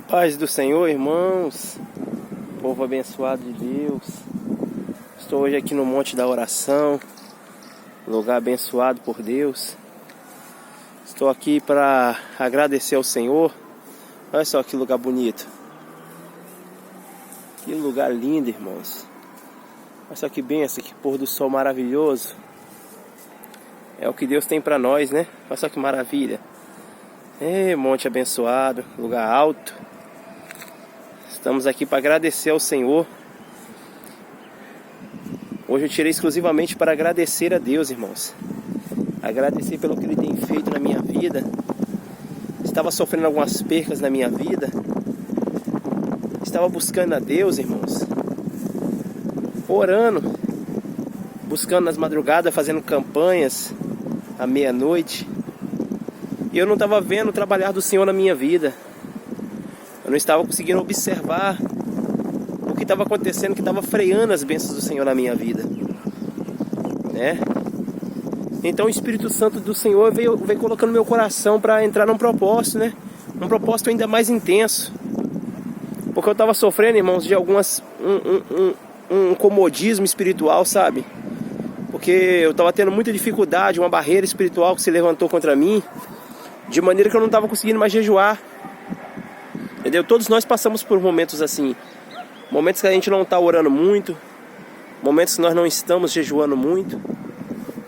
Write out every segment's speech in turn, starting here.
Paz do Senhor, irmãos, povo abençoado de Deus. Estou hoje aqui no Monte da Oração, lugar abençoado por Deus. Estou aqui para agradecer ao Senhor. Olha só que lugar bonito. Que lugar lindo, irmãos. Olha só que bênção, que pôr do sol maravilhoso. É o que Deus tem para nós, né? Olha só que maravilha. Monte abençoado, lugar alto. Estamos aqui para agradecer ao Senhor. Hoje eu tirei exclusivamente para agradecer a Deus, irmãos. Agradecer pelo que Ele tem feito na minha vida. Estava sofrendo algumas percas na minha vida. Estava buscando a Deus, irmãos. Orando. Buscando nas madrugadas, fazendo campanhas à meia-noite. E eu não estava vendo o trabalhar do Senhor na minha vida. Eu não estava conseguindo observar o que estava acontecendo, que estava freando as bênçãos do Senhor na minha vida, né? Então o Espírito Santo do Senhor veio colocando no meu coração para entrar num propósito, né? Um propósito ainda mais intenso. Porque eu estava sofrendo, irmãos, de algumas um comodismo espiritual, sabe? Porque eu estava tendo muita dificuldade, uma barreira espiritual que se levantou contra mim, de maneira que eu não estava conseguindo mais jejuar. Entendeu? Todos nós passamos por momentos assim. Momentos que a gente não está orando muito. Momentos que nós não estamos jejuando muito,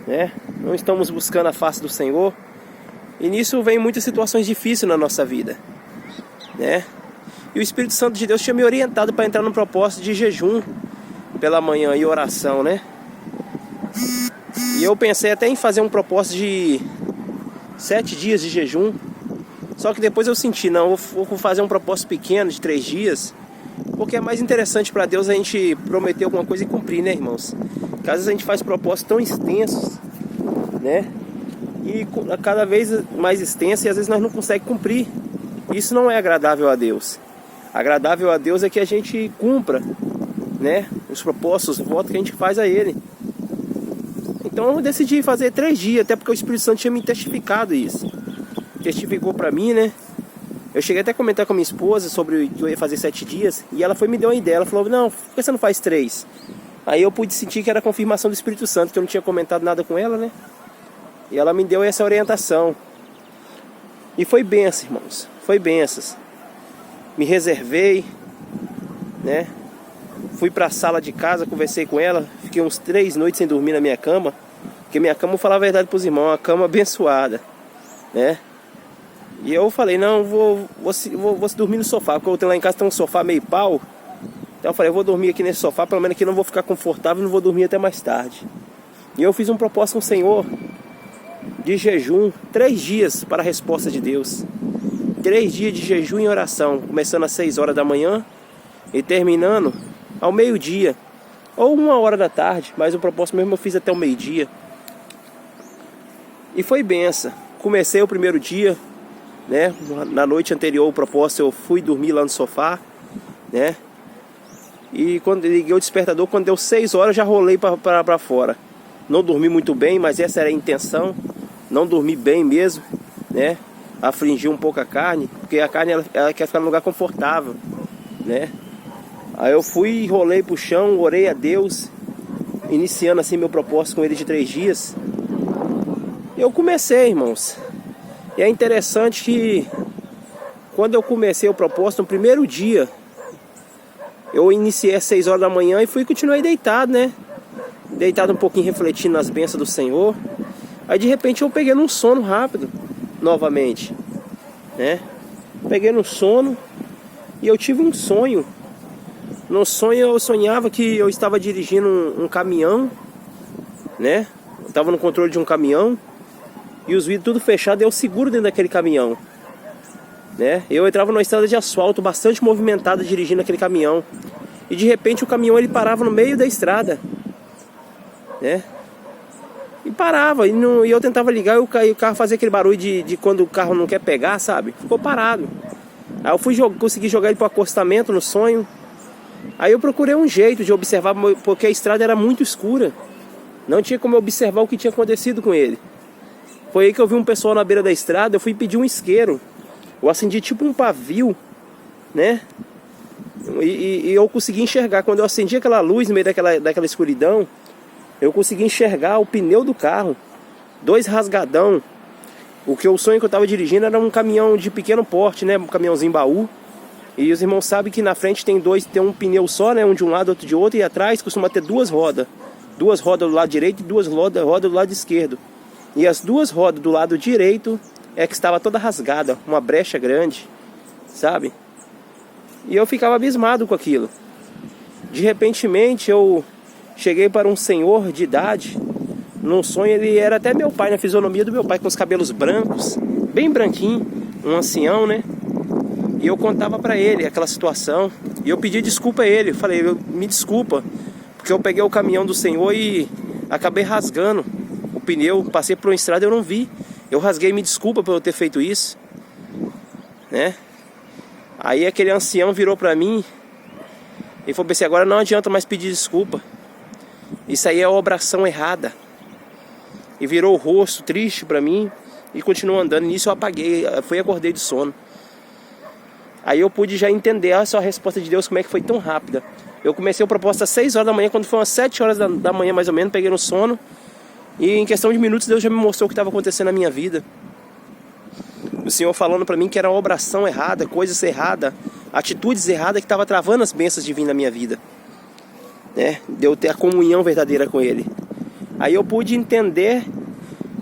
né? Não estamos buscando a face do Senhor. E nisso vem muitas situações difíceis na nossa vida, né? E o Espírito Santo de Deus tinha me orientado para entrar no propósito de jejum pela manhã e oração, né? E eu pensei até em fazer um propósito de 7 dias de jejum. Só que depois eu senti, não, vou fazer um propósito pequeno de 3 dias. Porque é mais interessante para Deus a gente prometer alguma coisa e cumprir, né, irmãos? Porque às vezes a gente faz propósitos tão extensos, né? E cada vez mais extenso, e às vezes nós não conseguimos cumprir. Isso não é agradável a Deus. Agradável a Deus é que a gente cumpra, né, os propósitos, os votos que a gente faz a Ele. Então eu decidi fazer 3 dias, até porque o Espírito Santo tinha me testificado isso. Testificou pra mim, né? Eu cheguei até a comentar com a minha esposa sobre que eu ia fazer 7 dias. E ela me deu uma ideia. Ela falou, não, por que você não faz 3? Aí eu pude sentir que era a confirmação do Espírito Santo, que eu não tinha comentado nada com ela, né? E ela me deu essa orientação. E foi benção, irmãos. Foi benças. Me reservei, né? Fui pra sala de casa, conversei com ela. Fiquei uns 3 noites sem dormir na minha cama. Porque minha cama, vou falar a verdade pros irmãos, é uma cama abençoada, né? E eu falei, não, vou dormir no sofá. Porque eu tenho lá em casa, tem um sofá meio pau. Então eu falei, eu vou dormir aqui nesse sofá. Pelo menos aqui não vou ficar confortável e não vou dormir até mais tarde. E eu fiz um propósito com o Senhor de jejum, 3 dias para a resposta de Deus. 3 dias de jejum e oração, começando às 6 horas da manhã e terminando ao meio-dia, ou 1 hora da tarde. Mas o propósito mesmo eu fiz até o meio-dia. E foi benção. Comecei o primeiro dia, né? Na noite anterior, o propósito, eu fui dormir lá no sofá, né? E quando liguei o despertador, quando deu 6 horas, já rolei para fora. Não dormi muito bem, mas essa era a intenção. Não dormi bem mesmo, né? Afligir um pouco a carne, porque a carne ela quer ficar num lugar confortável, né? Aí eu fui, rolei pro chão, orei a Deus, iniciando assim meu propósito com Ele de 3 dias. Eu comecei, irmãos. E é interessante que quando eu comecei o propósito, no primeiro dia, eu iniciei às 6 horas da manhã e continuei deitado, né? Deitado um pouquinho, refletindo nas bênçãos do Senhor. Aí de repente eu peguei num sono rápido, novamente, né? Peguei no sono e eu tive um sonho. No sonho eu sonhava que eu estava dirigindo um caminhão, né? Eu estava no controle de um caminhão. E os vidros tudo fechado, eu seguro dentro daquele caminhão, né? Eu entrava numa estrada de asfalto bastante movimentada dirigindo aquele caminhão. E de repente o caminhão ele parava no meio da estrada, né? E parava, e eu tentava ligar e o carro fazia aquele barulho de quando o carro não quer pegar, sabe? Ficou parado. Aí eu consegui jogar ele para o acostamento no sonho. Aí eu procurei um jeito de observar, porque a estrada era muito escura. Não tinha como eu observar o que tinha acontecido com ele. Foi aí que eu vi um pessoal na beira da estrada, eu fui pedir um isqueiro. Eu acendi tipo um pavio, né? E eu consegui enxergar. Quando eu acendi aquela luz no meio daquela escuridão, eu consegui enxergar o pneu do carro, 2 rasgadão. O sonho que eu estava dirigindo era um caminhão de pequeno porte, né? Um caminhãozinho baú. E os irmãos sabem que na frente tem um pneu só, né? Um de um lado, outro de outro. E atrás costuma ter 2 rodas. 2 rodas do lado direito e 2 rodas do lado esquerdo. E as 2 rodas do lado direito é que estava toda rasgada, uma brecha grande, sabe? E eu ficava abismado com aquilo. De repentemente eu cheguei para um senhor de idade. Num sonho ele era até meu pai, na fisionomia do meu pai, com os cabelos brancos, bem branquinho, um ancião, né? E eu contava para ele aquela situação. E eu pedi desculpa a ele. Eu falei, me desculpa, porque eu peguei o caminhão do senhor e acabei rasgando o pneu. Passei por uma estrada e eu não vi. Eu rasguei, me desculpa por eu ter feito isso, né? Aí aquele ancião virou para mim e falou assim, agora não adianta mais pedir desculpa. Isso aí é obração errada. E virou o rosto triste para mim e continuou andando. Nisso eu apaguei, acordei do sono. Aí eu pude já entender a resposta de Deus, como é que foi tão rápida. Eu comecei o propósito às 6 horas da manhã, quando foi umas 7 horas da manhã mais ou menos, peguei no sono. E em questão de minutos Deus já me mostrou o que estava acontecendo na minha vida. O Senhor falando para mim que era uma obração errada, coisas erradas, atitudes erradas que estavam travando as bênçãos de vir na minha vida, né? De eu ter a comunhão verdadeira com Ele. Aí eu pude entender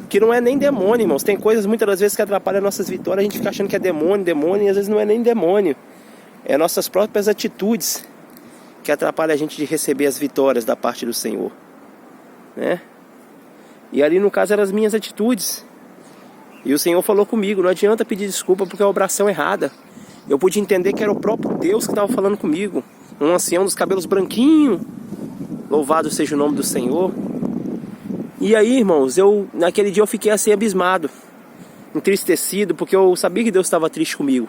que não é nem demônio, irmãos. Tem coisas muitas das vezes que atrapalham nossas vitórias. A gente fica achando que é demônio, e às vezes não é nem demônio. É nossas próprias atitudes que atrapalham a gente de receber as vitórias da parte do Senhor, né? E ali no caso eram as minhas atitudes. E o Senhor falou comigo, não adianta pedir desculpa porque é a obração errada. Eu pude entender que era o próprio Deus que estava falando comigo. Um ancião dos cabelos branquinhos. Louvado seja o nome do Senhor. E aí, irmãos, naquele dia eu fiquei assim abismado, entristecido, porque eu sabia que Deus estava triste comigo.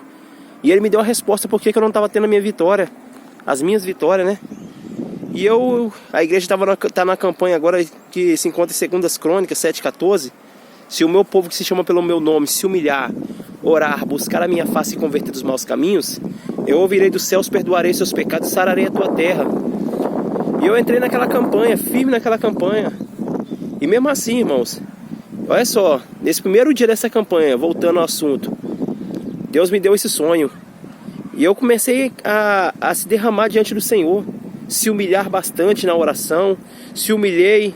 E Ele me deu a resposta por que eu não estava tendo a minha vitória, as minhas vitórias, né? E a igreja tá na campanha agora que se encontra em 2 Crônicas 7,14. Se o meu povo que se chama pelo meu nome se humilhar, orar, buscar a minha face e converter dos maus caminhos, eu ouvirei dos céus, perdoarei seus pecados e sararei a tua terra. E eu entrei naquela campanha, firme naquela campanha. E mesmo assim, irmãos, olha só, nesse primeiro dia dessa campanha, voltando ao assunto, Deus me deu esse sonho. E eu comecei a se derramar diante do Senhor, se humilhar bastante na oração, se humilhei,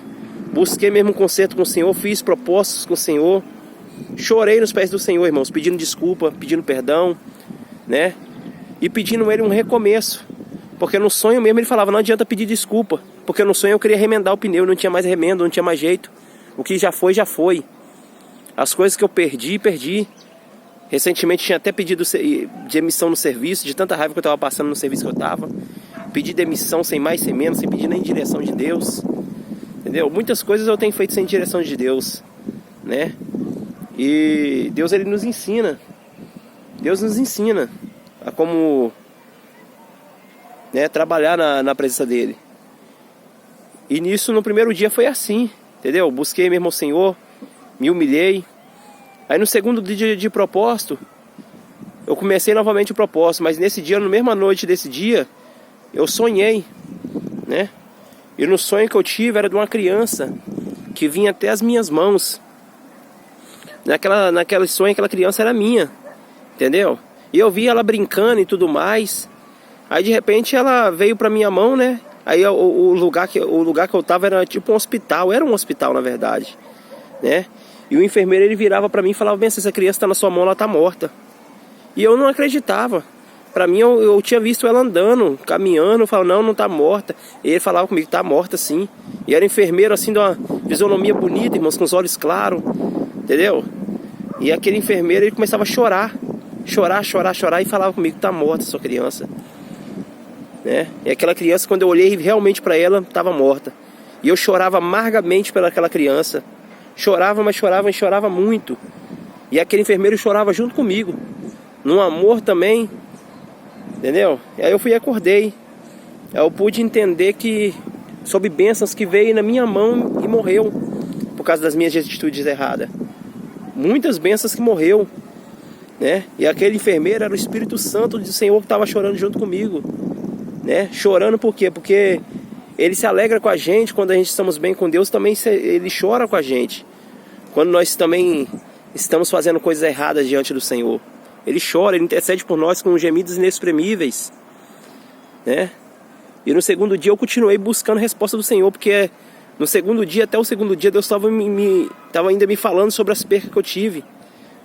busquei mesmo um conserto com o Senhor, fiz propósitos com o Senhor, chorei nos pés do Senhor, irmãos, pedindo desculpa, pedindo perdão, né? E pedindo Ele um recomeço. Porque no sonho mesmo Ele falava, não adianta pedir desculpa. Porque no sonho eu queria remendar o pneu, não tinha mais remendo, não tinha mais jeito. O que já foi, já foi. As coisas que eu perdi, perdi. Recentemente tinha até pedido demissão no serviço, de tanta raiva que eu estava passando no serviço que eu estava. Pedi demissão sem mais, sem menos, sem pedir nem direção de Deus. Entendeu? Muitas coisas eu tenho feito sem direção de Deus, né? E Deus, Ele nos ensina. Deus nos ensina a como, né, trabalhar na presença dEle. E nisso no primeiro dia foi assim, entendeu? Busquei mesmo o Senhor, me humilhei. Aí no segundo dia de propósito, eu comecei novamente o propósito. Mas nesse dia, na mesma noite desse dia, eu sonhei, né? E no sonho que eu tive era de uma criança que vinha até as minhas mãos. Naquela sonho, aquela criança era minha, entendeu? E eu vi ela brincando e tudo mais. Aí de repente ela veio pra minha mão, né? Aí o lugar que eu tava era tipo um hospital. Era um hospital, na verdade, né? E o enfermeiro, ele virava pra mim e falava, bem, se essa criança tá na sua mão, ela tá morta. E eu não acreditava. Pra mim, eu tinha visto ela andando, caminhando. Eu falava, não tá morta. E ele falava comigo, tá morta sim. E era enfermeiro assim, de uma fisionomia bonita, irmãos, com os olhos claros, entendeu? E aquele enfermeiro, ele começava a chorar. Chorar e falava comigo, tá morta sua criança, né? E aquela criança, quando eu olhei realmente para ela, estava morta. E eu chorava amargamente pelaquela criança. Chorava, mas chorava muito. E aquele enfermeiro chorava junto comigo, num amor também, entendeu? E aí eu fui e acordei. Aí eu pude entender que, sob bênçãos que veio na minha mão e morreu, por causa das minhas atitudes erradas. Muitas bênçãos que morreu. né? E aquele enfermeiro era o Espírito Santo do Senhor que estava chorando junto comigo, né? Chorando por quê? Porque ele se alegra com a gente quando a gente estamos bem com Deus, também ele chora com a gente. Quando nós também estamos fazendo coisas erradas diante do Senhor, ele chora, ele intercede por nós com gemidos inexprimíveis, né? E no segundo dia eu continuei buscando a resposta do Senhor, porque no segundo dia, até o segundo dia, Deus estava ainda me falando sobre as percas que eu tive,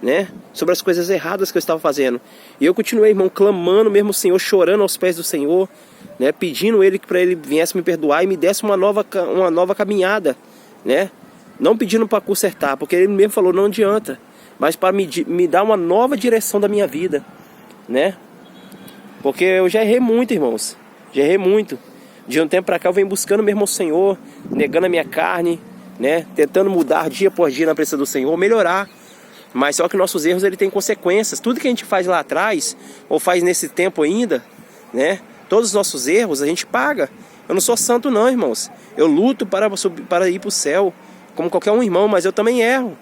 né? Sobre as coisas erradas que eu estava fazendo. E eu continuei, irmão, clamando mesmo o Senhor, chorando aos pés do Senhor, né? Pedindo Ele que para Ele viesse me perdoar e me desse uma nova caminhada, né? Não pedindo para consertar, porque Ele mesmo falou, não adianta, mas para me dar uma nova direção da minha vida, né? Porque eu já errei muito, irmãos. Já errei muito. De um tempo para cá eu venho buscando mesmo o Senhor, negando a minha carne, né? Tentando mudar dia por dia na presença do Senhor, melhorar. Mas só que nossos erros ele tem consequências. Tudo que a gente faz lá atrás, ou faz nesse tempo ainda, né? Todos os nossos erros a gente paga. Eu não sou santo não, irmãos. Eu luto para ir para o céu, como qualquer um irmão, mas eu também erro.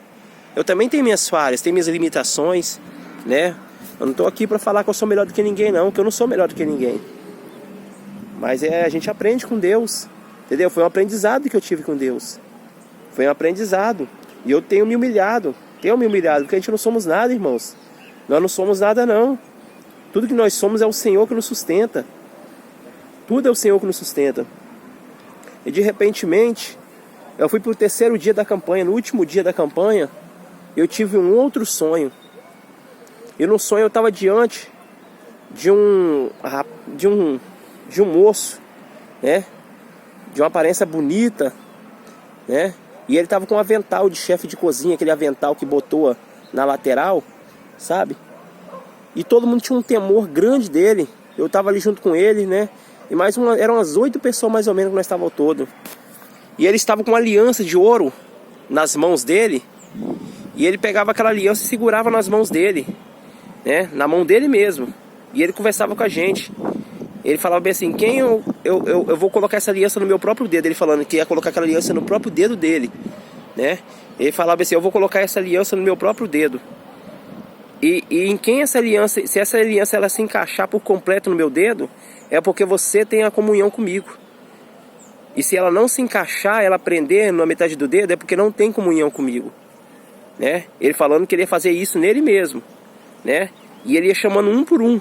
Eu também tenho minhas falhas, tenho minhas limitações, né? Eu não estou aqui para falar que eu sou melhor do que ninguém não, que eu não sou melhor do que ninguém. Mas a gente aprende com Deus, entendeu? Foi um aprendizado que eu tive com Deus. Foi um aprendizado. E eu tenho me humilhado, porque a gente não somos nada, irmãos. Nós não somos nada não. Tudo que nós somos é o Senhor que nos sustenta. Tudo é o Senhor que nos sustenta. E de repentemente, eu fui para o terceiro dia da campanha, no último dia da campanha, eu tive um outro sonho. E no sonho eu estava diante de um moço, né? De uma aparência bonita, né? E ele estava com um avental de chefe de cozinha, aquele avental que botou na lateral, sabe? E todo mundo tinha um temor grande dele. Eu estava ali junto com ele, né? E eram umas 8 pessoas mais ou menos que nós estávamos todos. E ele estava com uma aliança de ouro nas mãos dele. E ele pegava aquela aliança e segurava nas mãos dele, né? Na mão dele mesmo. E ele conversava com a gente. Ele falava bem assim, eu vou colocar essa aliança no meu próprio dedo. Ele falando que ia colocar aquela aliança no próprio dedo dele, né? Ele falava assim, eu vou colocar essa aliança no meu próprio dedo. E em quem essa aliança, se essa aliança ela se encaixar por completo no meu dedo, é porque você tem a comunhão comigo. E se ela não se encaixar, ela prender na metade do dedo, é porque não tem comunhão comigo, né? Ele falando que ele ia fazer isso nele mesmo, né? E ele ia chamando um por um.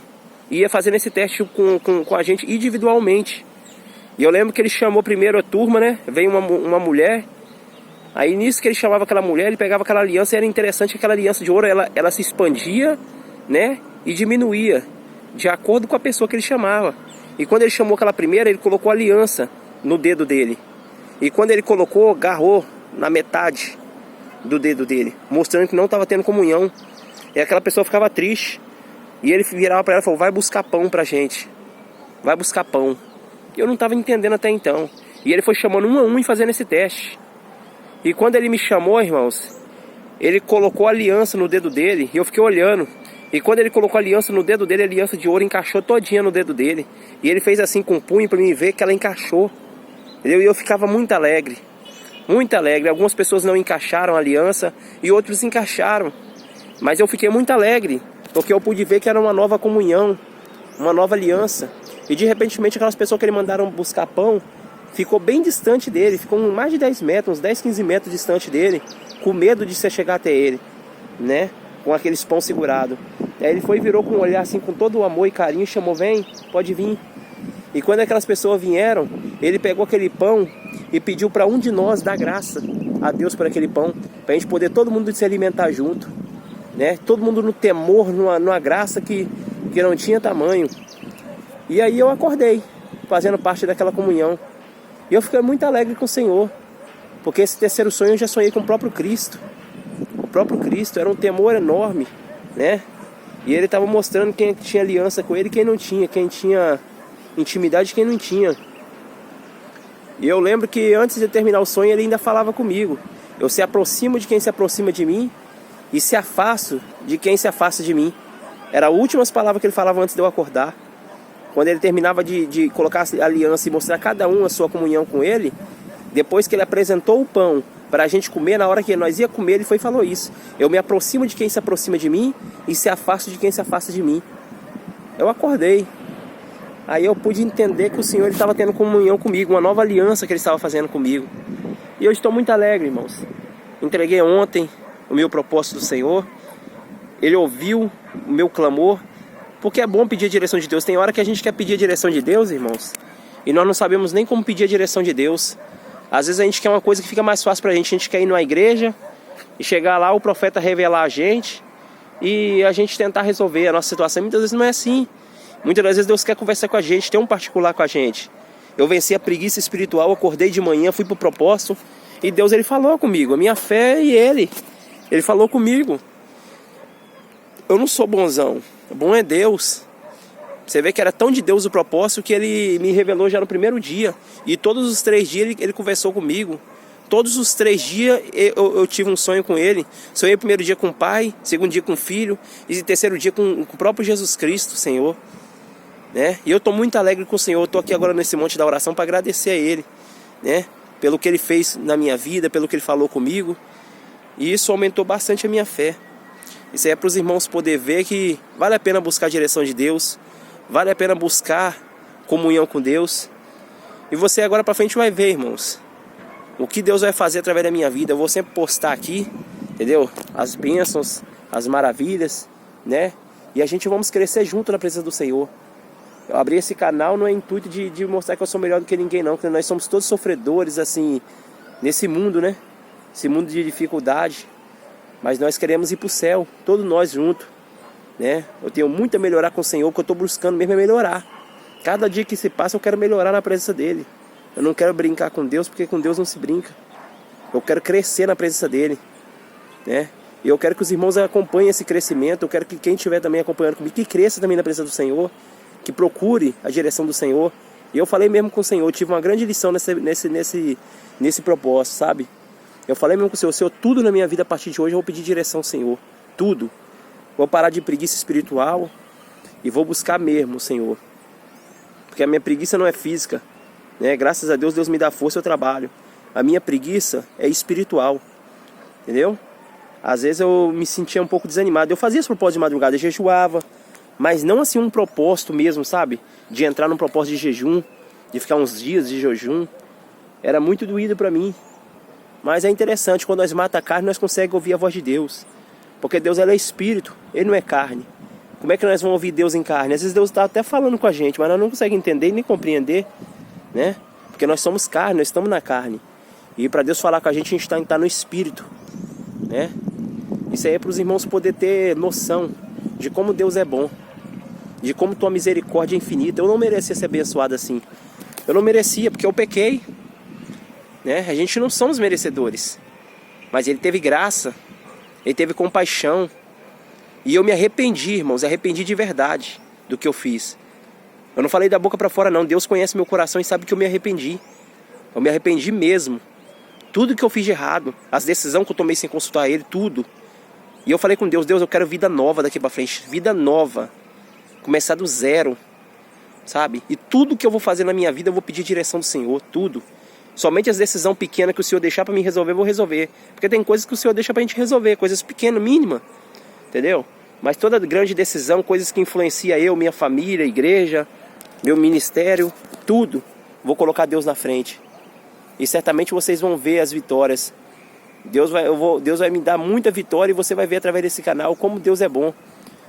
Ia fazendo esse teste com a gente individualmente. E eu lembro que ele chamou primeiro a turma, né? Veio uma mulher. Aí nisso que ele chamava aquela mulher, ele pegava aquela aliança. E era interessante que aquela aliança de ouro, ela se expandia, né? E diminuía, de acordo com a pessoa que ele chamava. E quando ele chamou aquela primeira, ele colocou a aliança no dedo dele. E quando ele colocou, agarrou na metade do dedo dele, mostrando que não estava tendo comunhão. E aquela pessoa ficava triste. E ele virava para ela e falou, vai buscar pão pra gente. Vai buscar pão. Eu não estava entendendo até então. E ele foi chamando um a um e fazendo esse teste. E quando ele me chamou, irmãos, ele colocou a aliança no dedo dele. E eu fiquei olhando. E quando ele colocou a aliança no dedo dele, a aliança de ouro encaixou todinha no dedo dele. E ele fez assim com o punho para mim ver que ela encaixou. E eu ficava muito alegre. Muito alegre. Algumas pessoas não encaixaram a aliança e outros encaixaram. Mas eu fiquei muito alegre. Porque eu pude ver que era uma nova comunhão, uma nova aliança. E de repentemente aquelas pessoas que ele mandaram buscar pão, ficou bem distante dele, ficou mais de 10 metros, uns 10, 15 metros distante dele, com medo de você chegar até ele, né? Com aqueles pão segurado. Aí ele foi e virou com um olhar assim, com todo o amor e carinho, chamou, vem, pode vir. E quando aquelas pessoas vieram, ele pegou aquele pão e pediu para um de nós dar graça a Deus por aquele pão, para a gente poder todo mundo se alimentar junto. Né? Todo mundo no temor, numa graça que não tinha tamanho. E aí eu acordei, fazendo parte daquela comunhão. E eu fiquei muito alegre com o Senhor, porque esse terceiro sonho eu já sonhei com o próprio Cristo. O próprio Cristo, era um temor enorme, né? E ele estava mostrando quem tinha aliança com ele e quem não tinha, quem tinha intimidade e quem não tinha. E eu lembro que antes de terminar o sonho ele ainda falava comigo, eu se aproximo de quem se aproxima de mim e se afasto de quem se afasta de mim. Eram as últimas palavras que ele falava antes de eu acordar. Quando ele terminava de colocar a aliança e mostrar a cada um a sua comunhão com ele, depois que ele apresentou o pão para a gente comer. Na hora que nós ia comer, ele foi e falou isso. Eu me aproximo de quem se aproxima de mim e se afasto de quem se afasta de mim. Eu acordei. Aí eu pude entender que o Senhor estava tendo comunhão comigo, uma nova aliança que Ele estava fazendo comigo. E eu estou muito alegre, irmãos. Entreguei ontem o meu propósito do Senhor. Ele ouviu o meu clamor. Porque é bom pedir a direção de Deus. Tem hora que a gente quer pedir a direção de Deus, irmãos, e nós não sabemos nem como pedir a direção de Deus. Às vezes a gente quer uma coisa que fica mais fácil pra gente. A gente quer ir numa igreja e chegar lá, o profeta revelar a gente e a gente tentar resolver a nossa situação. Muitas vezes não é assim. Muitas das vezes Deus quer conversar com a gente, ter um particular com a gente. Eu venci a preguiça espiritual, acordei de manhã, fui pro propósito e Deus, Ele falou comigo. A minha fé e Ele falou comigo. Eu não sou bonzão, bom é Deus. Você vê que era tão de Deus o propósito que Ele me revelou já no primeiro dia. E todos os 3 dias Ele conversou comigo. Todos os 3 dias eu tive um sonho com Ele. Sonhei o primeiro dia com o Pai, segundo dia com o Filho e o terceiro dia com o próprio Jesus Cristo, Senhor. Né? E eu estou muito alegre com o Senhor. Eu estou aqui agora nesse monte da oração para agradecer a Ele, né? Pelo que Ele fez na minha vida, pelo que Ele falou comigo. E isso aumentou bastante a minha fé. Isso aí é para os irmãos poder ver que vale a pena buscar a direção de Deus. Vale a pena buscar comunhão com Deus. E você agora para frente vai ver, irmãos, o que Deus vai fazer através da minha vida. Eu vou sempre postar aqui, entendeu? As bênçãos, as maravilhas, né? E a gente vamos crescer junto na presença do Senhor. Eu abri esse canal não é intuito de mostrar que eu sou melhor do que ninguém não. Porque nós somos todos sofredores assim, nesse mundo, né? Esse mundo de dificuldade. Mas nós queremos ir para o céu, todos nós juntos, né? Eu tenho muito a melhorar com o Senhor, o que eu estou buscando mesmo é melhorar. Cada dia que se passa eu quero melhorar na presença dEle. Eu não quero brincar com Deus, porque com Deus não se brinca. Eu quero crescer na presença dEle, né? E eu quero que os irmãos acompanhem esse crescimento. Eu quero que quem estiver também acompanhando comigo, que cresça também na presença do Senhor, que procure a direção do Senhor. E eu falei mesmo com o Senhor, eu tive uma grande lição nesse propósito, sabe? Eu falei mesmo com o Senhor, tudo na minha vida a partir de hoje eu vou pedir direção ao Senhor. Tudo. Vou parar de preguiça espiritual e vou buscar mesmo o Senhor. Porque a minha preguiça não é física, né? Graças a Deus, Deus me dá força, eu trabalho. A minha preguiça é espiritual, entendeu? Às vezes eu me sentia um pouco desanimado. Eu fazia esse propósito de madrugada, eu jejuava, mas não assim um propósito mesmo, sabe? De entrar num propósito de jejum, de ficar uns dias de jejum. Era muito doído para mim. Mas é interessante, quando nós matamos a carne, nós conseguimos ouvir a voz de Deus. Porque Deus, Ele é espírito, Ele não é carne. Como é que nós vamos ouvir Deus em carne? Às vezes Deus está até falando com a gente, mas nós não conseguimos entender nem compreender, né? Porque nós somos carne, nós estamos na carne. E para Deus falar com a gente está no espírito, né? Isso aí é para os irmãos poderem ter noção de como Deus é bom, de como tua misericórdia é infinita. Eu não merecia ser abençoado assim. Eu não merecia, porque eu pequei, né? A gente não somos merecedores, mas Ele teve graça, Ele teve compaixão. E eu me arrependi, irmãos, arrependi de verdade do que eu fiz. Eu não falei da boca para fora não, Deus conhece meu coração e sabe que eu me arrependi. Eu me arrependi mesmo. Tudo que eu fiz de errado, as decisões que eu tomei sem consultar Ele, tudo. E eu falei com Deus, Deus, eu quero vida nova daqui para frente, vida nova. Começar do zero, sabe? E tudo que eu vou fazer na minha vida, eu vou pedir direção do Senhor, tudo. Somente as decisões pequenas que o Senhor deixar para mim resolver, eu vou resolver. Porque tem coisas que o Senhor deixa para a gente resolver, coisas pequenas, mínimas, entendeu? Mas toda grande decisão, coisas que influenciam eu, minha família, igreja, meu ministério, tudo, vou colocar Deus na frente. E certamente vocês vão ver as vitórias. Deus vai me dar muita vitória e você vai ver através desse canal como Deus é bom.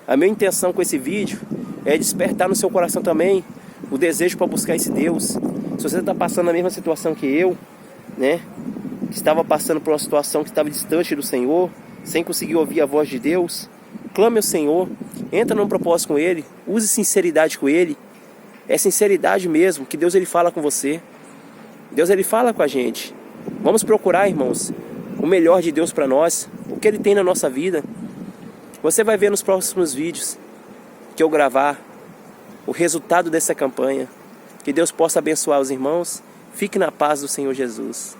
A minha intenção com esse vídeo é despertar no seu coração também o desejo para buscar esse Deus. Se você está passando a mesma situação que eu, né? Que estava passando por uma situação que estava distante do Senhor, sem conseguir ouvir a voz de Deus, clame ao Senhor, entra num propósito com Ele, use sinceridade com Ele. É sinceridade mesmo, que Deus Ele fala com você. Deus Ele fala com a gente. Vamos procurar, irmãos, o melhor de Deus para nós, o que Ele tem na nossa vida. Você vai ver nos próximos vídeos que eu gravar o resultado dessa campanha. Que Deus possa abençoar os irmãos. Fique na paz do Senhor Jesus.